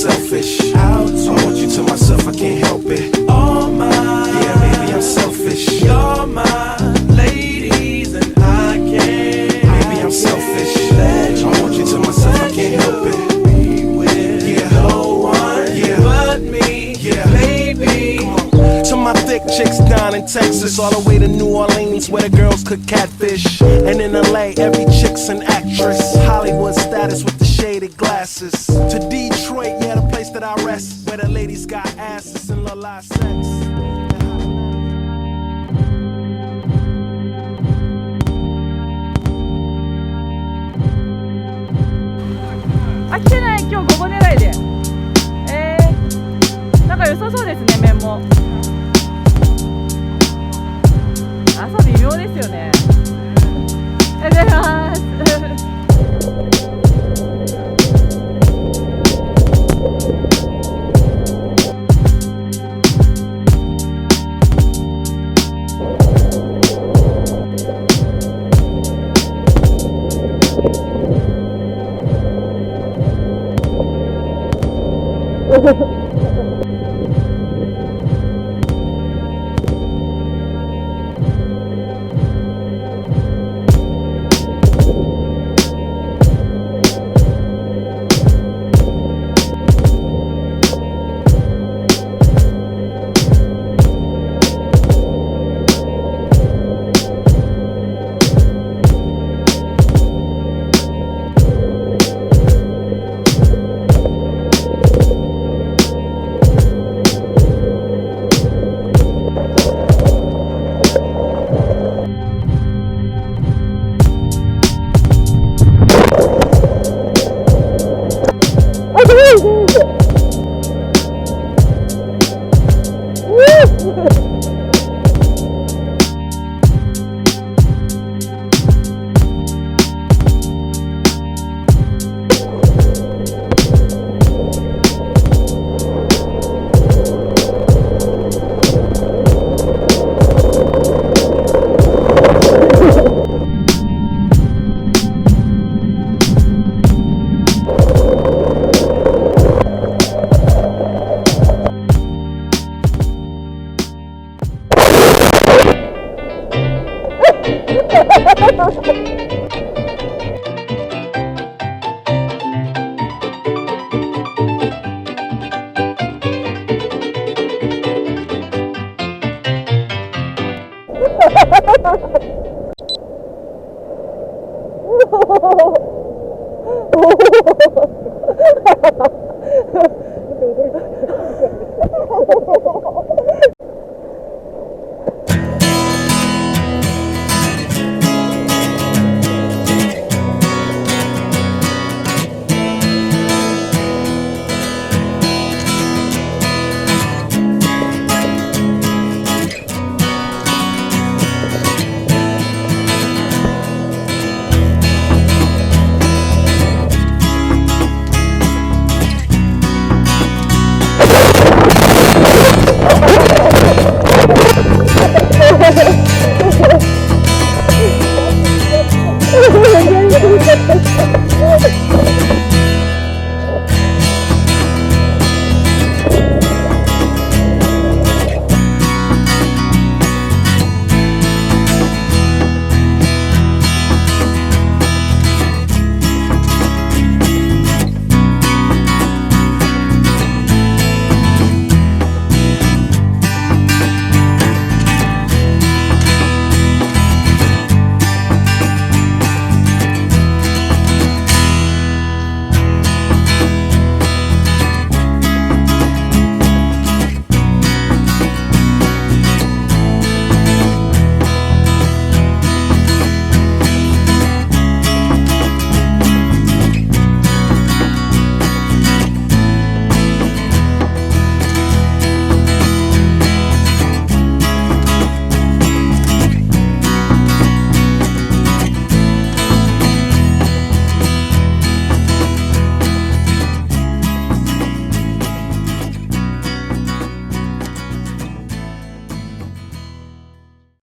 selfish. I want you to myself, I can't help it. All mine. Yeah, maybe I'm selfish. You're my ladies and I can't. Maybe I'm selfish. I want you to myself, I can't help it. Yeah, no one. Yeah, but me. Yeah, maybe. To my thick chicks down in Texas, all the way to New Orleans where the girls cook catfish. And in LA, every chick's an actress. Hollywood status with the shaded glasses. To Detroit, yeah, the place that I rest, where the ladies got asses and la la sex.飽きてない。今日午後狙いで。なんか良さそうですね、麺も。朝微妙ですよね。ありがとうございます。Thank you.